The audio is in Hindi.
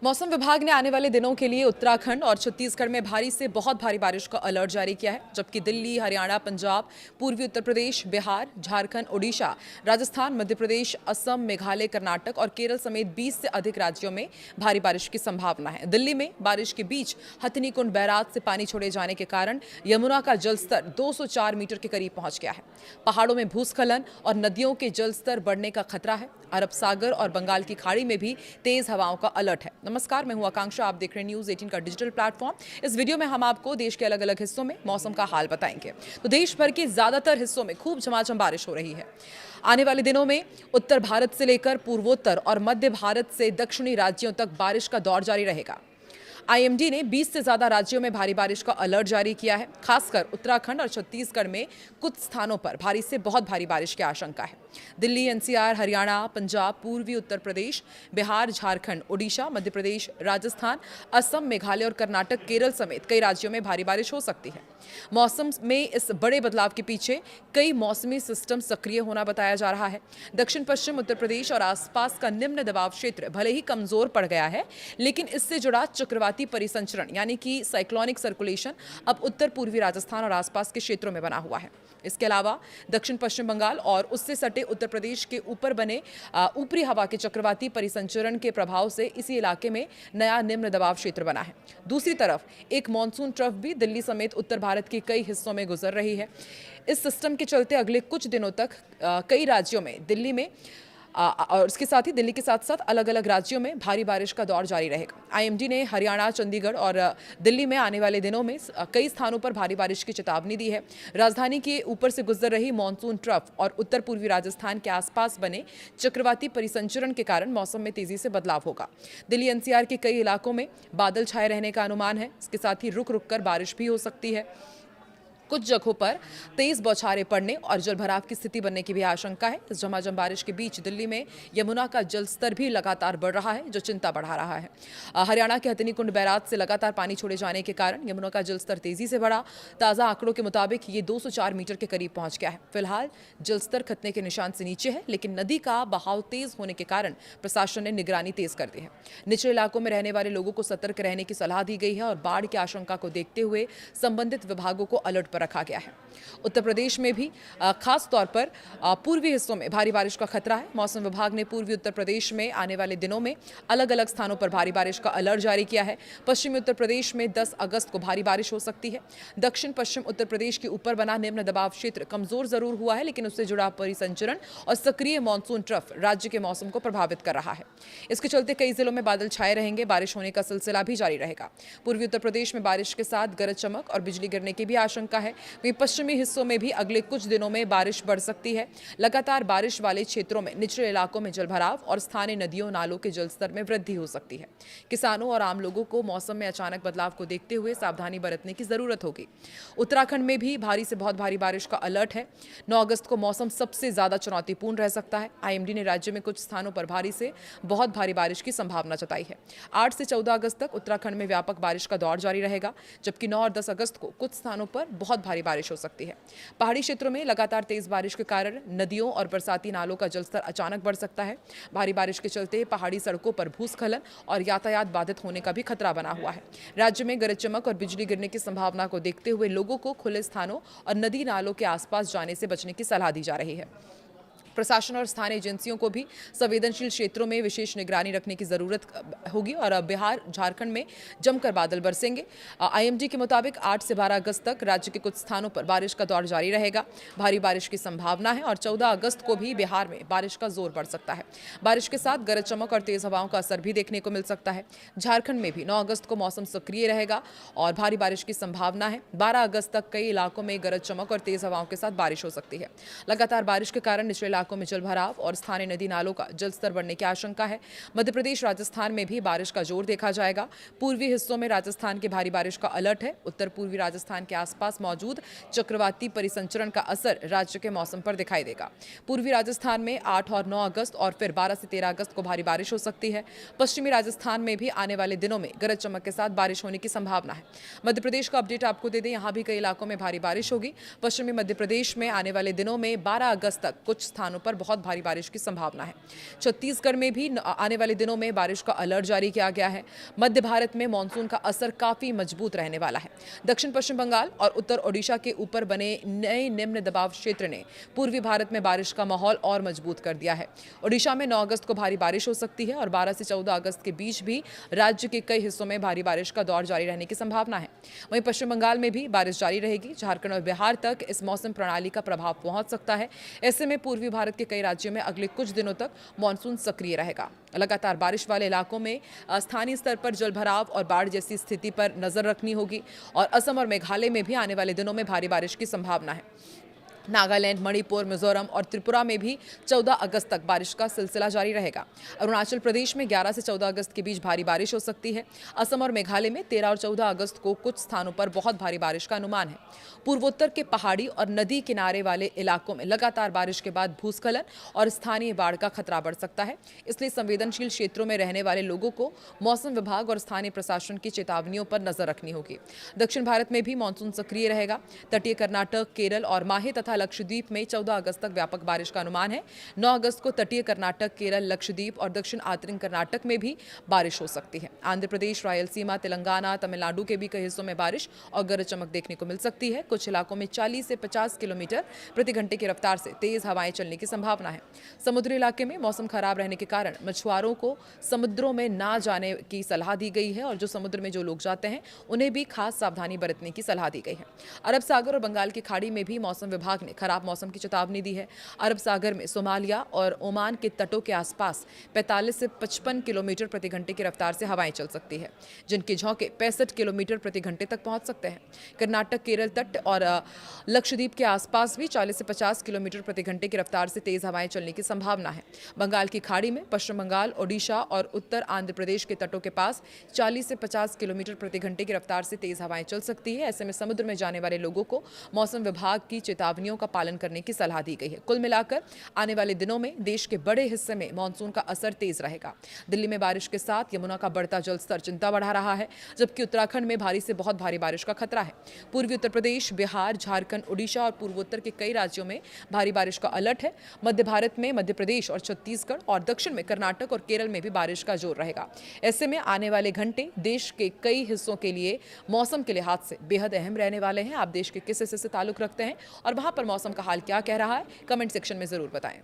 मौसम विभाग ने आने वाले दिनों के लिए उत्तराखंड और छत्तीसगढ़ में भारी से बहुत भारी बारिश का अलर्ट जारी किया है, जबकि दिल्ली, हरियाणा, पंजाब, पूर्वी उत्तर प्रदेश, बिहार, झारखंड, ओडिशा, राजस्थान, मध्य प्रदेश, असम, मेघालय, कर्नाटक और केरल समेत 20 से अधिक राज्यों में भारी बारिश की संभावना है। दिल्ली में बारिश के बीच हथनीकुंड बैराज से पानी छोड़े जाने के कारण यमुना का जलस्तर 204 मीटर के करीब पहुंच गया है। पहाड़ों में भूस्खलन और नदियों के जलस्तर बढ़ने का खतरा है। अरब सागर और बंगाल की खाड़ी में भी तेज हवाओं का अलर्ट है। नमस्कार, मैं हूं आकांक्षा, आप देख रहे हैं न्यूज़ 18 का डिजिटल प्लेटफॉर्म। इस वीडियो में हम आपको देश के अलग अलग हिस्सों में मौसम का हाल बताएंगे। तो देश भर के ज्यादातर हिस्सों में खूब झमाझम बारिश हो रही है। आने वाले दिनों में उत्तर भारत से लेकर पूर्वोत्तर और मध्य भारत से दक्षिणी राज्यों तक बारिश का दौर जारी रहेगा। आईएमडी ने 20 से ज्यादा राज्यों में भारी बारिश का अलर्ट जारी किया है। खासकर उत्तराखंड और छत्तीसगढ़ में कुछ स्थानों पर भारी से बहुत भारी बारिश की आशंका है। दिल्ली, एनसीआर, हरियाणा, पंजाब, पूर्वी उत्तर प्रदेश, बिहार, झारखंड, ओडिशा, मध्य प्रदेश, राजस्थान, असम, मेघालय और कर्नाटक, केरल समेत कई राज्यों में भारी बारिश हो सकती है। मौसम में इस बड़े बदलाव के पीछे कई मौसमी सिस्टम सक्रिय होना बताया जा रहा है। दक्षिण पश्चिम उत्तर प्रदेश और आसपास का निम्न दबाव क्षेत्र भले ही कमजोर पड़ गया है, लेकिन इससे जुड़ा चक्रवाती परिसंचरण यानी कि साइक्लोनिक सर्कुलेशन अब उत्तर पूर्वी राजस्थान और आसपास के क्षेत्रों में बना हुआ है। इसके अलावा दक्षिण पश्चिम बंगाल और उससे सटे उत्तर प्रदेश के ऊपर बने ऊपरी हवा के चक्रवाती परिसंचरण के प्रभाव से इसी इलाके में नया निम्न दबाव क्षेत्र बना है। दूसरी तरफ एक मानसून ट्रफ भी दिल्ली समेत उत्तर भारत के कई हिस्सों में गुजर रही है। इस सिस्टम के चलते अगले कुछ दिनों तक कई राज्यों में दिल्ली में और इसके साथ ही दिल्ली के साथ साथ अलग अलग राज्यों में भारी बारिश का दौर जारी रहेगा। आईएमडी ने हरियाणा, चंडीगढ़ और दिल्ली में आने वाले दिनों में कई स्थानों पर भारी बारिश की चेतावनी दी है। राजधानी के ऊपर से गुजर रही मानसून ट्रफ और उत्तर पूर्वी राजस्थान के आसपास बने चक्रवाती परिसंचरण के कारण मौसम में तेजी से बदलाव होगा। दिल्ली एनसीआर के कई इलाकों में बादल छाए रहने का अनुमान है। इसके साथ ही रुक रुक कर बारिश भी हो सकती है। कुछ जगहों पर तेज बौछारें पड़ने और जलभराव की स्थिति बनने की भी आशंका है। इस झमाझम बारिश के बीच दिल्ली में यमुना का जलस्तर भी लगातार बढ़ रहा है, जो चिंता बढ़ा रहा है। हरियाणा के हथनीकुंड बैराज से लगातार पानी छोड़े जाने के कारण यमुना का जलस्तर तेजी से बढ़ा। ताजा आंकड़ों के मुताबिक ये 204 मीटर के करीब पहुंच गया है। फिलहाल जलस्तर खतरे के निशान से नीचे है, लेकिन नदी का बहाव तेज होने के कारण प्रशासन ने निगरानी तेज कर दी है। निचले इलाकों में रहने वाले लोगों को सतर्क रहने की सलाह दी गई है और बाढ़ की आशंका को देखते हुए संबंधित विभागों को अलर्ट पर रखा गया है। उत्तर प्रदेश में भी खास तौर पर पूर्वी हिस्सों में भारी बारिश का खतरा है। मौसम विभाग ने पूर्वी उत्तर प्रदेश में आने वाले दिनों में अलग अलग स्थानों पर भारी बारिश का अलर्ट जारी किया है। पश्चिमी उत्तर प्रदेश में 10 अगस्त को भारी बारिश हो सकती है। दक्षिण पश्चिम उत्तर प्रदेश के ऊपर बना निम्न दबाव क्षेत्र कमजोर जरूर हुआ है, लेकिन उससे जुड़ा परिसंचरण और सक्रिय मानसून ट्रफ राज्य के मौसम को प्रभावित कर रहा है। इसके चलते कई जिलों में बादल छाए रहेंगे। बारिश होने का सिलसिला भी जारी रहेगा। पूर्वी उत्तर प्रदेश में बारिश के साथ गरज चमक और बिजली गिरने की भी आशंका है। पश्चिमी हिस्सों में भी अगले कुछ दिनों में बारिश बढ़ सकती है। लगातार बारिश वाले क्षेत्रों में निचले इलाकों में जलभराव और स्थानीय नदियों नालों के जलस्तर में वृद्धि हो सकती है। किसानों और आम लोगों को मौसम में अचानक बदलाव को देखते हुए सावधानी बरतने की जरूरत होगी। उत्तराखंड में भी भारी से बहुत भारी बारिश का अलर्ट है। 9 अगस्त को मौसम सबसे ज्यादा चुनौतीपूर्ण रह सकता है। आईएमडी ने राज्य में कुछ स्थानों पर भारी से बहुत भारी बारिश की संभावना जताई है। 8 से 14 अगस्त तक उत्तराखंड में व्यापक बारिश का दौर जारी रहेगा, जबकि 9 और 10 अगस्त को कुछ स्थानों पर बहुत भारी बारिश हो सकती है। पहाड़ी क्षेत्रों में लगातार तेज बारिश के कारण नदियों और बरसाती नालों का जलस्तर अचानक बढ़ सकता है। भारी बारिश के चलते पहाड़ी सड़कों पर भूस्खलन और यातायात बाधित होने का भी खतरा बना हुआ है। राज्य में गरज चमक और बिजली गिरने की संभावना को देखते हुए लोगों को खुले स्थानों और नदी नालों के आसपास जाने से बचने की सलाह दी जा रही है। प्रशासन और स्थानीय एजेंसियों को भी संवेदनशील क्षेत्रों में विशेष निगरानी रखने की जरूरत होगी और बिहार, झारखंड में जमकर बादल बरसेंगे। आईएमडी के मुताबिक 8 से 12 अगस्त तक राज्य के कुछ स्थानों पर बारिश का दौर जारी रहेगा। भारी बारिश की संभावना है और 14 अगस्त को भी बिहार में बारिश का जोर बढ़ सकता है। बारिश के साथ गरज चमक और तेज हवाओं का असर भी देखने को मिल सकता है। झारखंड में भी 9 अगस्त को मौसम सक्रिय रहेगा और भारी बारिश की संभावना है। 12 अगस्त तक कई इलाकों में गरज चमक और तेज हवाओं के साथ बारिश हो सकती है। लगातार बारिश के कारण निचले इलाकों में जलभराव और स्थानीय नदी नालों का जलस्तर बढ़ने की आशंका है। मध्य प्रदेश, राजस्थान में भी बारिश का जोर देखा जाएगा। पूर्वी हिस्सों में राजस्थान की भारी बारिश का अलर्ट है। उत्तर पूर्वी राजस्थान के आसपास मौजूद चक्रवाती परिसंचरण का असर राज्य के मौसम पर दिखाई देगा। पूर्वी राजस्थान में 8 और 9 अगस्त और फिर 12 से 13 अगस्त को भारी बारिश हो सकती है। पश्चिमी राजस्थान में भी आने वाले दिनों में गरज चमक के साथ बारिश होने की संभावना है। मध्य प्रदेश का अपडेट आपको दे दें, यहां भी कई इलाकों में भारी बारिश होगी। पश्चिमी मध्य प्रदेश में आने वाले दिनों में 12 अगस्त तक कुछ स्थानों स्थानों पर बहुत भारी बारिश की संभावना है। छत्तीसगढ़ में भी आने वाले दिनों में बारिश का अलर्ट जारी किया गया है। मध्य भारत में मानसून का असर काफी मजबूत रहने वाला है। दक्षिण पश्चिम बंगाल और उत्तर ओडिशा के ऊपर बने नए निम्न दबाव क्षेत्र ने पूर्वी भारत में बारिश का माहौल और मजबूत कर दिया है। ओडिशा में 9 अगस्त को भारी बारिश हो सकती है और 12 से 14 अगस्त के बीच भी राज्य के कई हिस्सों में भारी बारिश का दौर जारी रहने की संभावना है। वहीं पश्चिम बंगाल में भी बारिश जारी रहेगी। झारखंड और बिहार तक इस मौसम प्रणाली का प्रभाव पहुंच सकता है। ऐसे में पूर्वी भारत के कई राज्यों में अगले कुछ दिनों तक मानसून सक्रिय रहेगा। लगातार बारिश वाले इलाकों में स्थानीय स्तर पर जलभराव और बाढ़ जैसी स्थिति पर नजर रखनी होगी और असम और मेघालय में भी आने वाले दिनों में भारी बारिश की संभावना है। नागालैंड, मणिपुर, मिजोरम और त्रिपुरा में भी 14 अगस्त तक बारिश का सिलसिला जारी रहेगा। अरुणाचल प्रदेश में 11 से 14 अगस्त के बीच भारी बारिश हो सकती है। असम और मेघालय में 13 और 14 अगस्त को कुछ स्थानों पर बहुत भारी बारिश का अनुमान है। पूर्वोत्तर के पहाड़ी और नदी किनारे वाले इलाकों में लगातार बारिश के बाद भूस्खलन और स्थानीय बाढ़ का खतरा बढ़ सकता है। इसलिए संवेदनशील क्षेत्रों में रहने वाले लोगों को मौसम विभाग और स्थानीय प्रशासन की चेतावनियों पर नजर रखनी होगी। दक्षिण भारत में भी मानसून सक्रिय रहेगा। तटीय कर्नाटक, केरल और माहे तथा लक्षद्वीप में 14 अगस्त तक व्यापक बारिश का अनुमान है। 9 अगस्त को तटीय कर्नाटक, केरल, लक्षद्वीप और दक्षिण आंतरिक कर्नाटक में भी बारिश हो सकती है। आंध्र प्रदेश, रायलसीमा, तेलंगाना, तमिलनाडु के भी कई हिस्सों में बारिश और गरज चमक देखने को मिल सकती है। कुछ इलाकों में 40 से 50 किलोमीटर प्रति घंटे की रफ्तार से तेज हवाएं चलने की संभावना है। समुद्री इलाके में मौसम खराब रहने के कारण मछुआरों को समुद्रों में ना जाने की सलाह दी गई है और जो समुद्र में जो लोग जाते हैं उन्हें भी खास सावधानी बरतने की सलाह दी गई है। अरब सागर और बंगाल की खाड़ी में भी मौसम विभाग ने खराब मौसम की चेतावनी दी है। अरब सागर में सोमालिया और ओमान के तटों के आसपास 45 से 55 किलोमीटर प्रति घंटे की रफ्तार से हवाएं चल सकती है, जिनके झोंके 65 किलोमीटर प्रति घंटे तक पहुंच सकते हैं। कर्नाटक, केरल तट और लक्षद्वीप के आसपास भी 40 से 50 किलोमीटर प्रति घंटे की रफ्तार से तेज हवाएं चलने की संभावना है। बंगाल की खाड़ी में पश्चिम बंगाल, ओडिशा और उत्तर आंध्र प्रदेश के तटों के पास 40 से 50 किलोमीटर प्रति घंटे की रफ्तार से तेज हवाएं चल सकती है। ऐसे में समुद्र में जाने वाले लोगों को मौसम विभाग की चेतावनियों का पालन करने की सलाह दी गई है। कुल मिलाकर आने वाले दिनों में देश के बड़े हिस्से में मानसून का असर तेज रहेगा। दिल्ली में बारिश के साथ यमुना का बढ़ता जलस्तर चिंता बढ़ा रहा है, जबकि उत्तराखंड में भारी से बहुत भारी बारिश का खतरा है। पूर्वी उत्तर प्रदेश, बिहार, झारखंड, ओडिशा और पूर्वोत्तर के कई राज्यों में भारी बारिश का अलर्ट है। मध्य भारत में मध्य प्रदेश और छत्तीसगढ़ और दक्षिण में कर्नाटक और केरल में भी बारिश का जोर रहेगा। ऐसे में आने वाले घंटे देश के कई हिस्सों के लिए मौसम के लिहाज से बेहद अहम रहने वाले हैं। आप देश के किस हिस्से से ताल्लुक रखते हैं और वहां पर मौसम का हाल क्या कह रहा है, कमेंट सेक्शन में जरूर बताएं।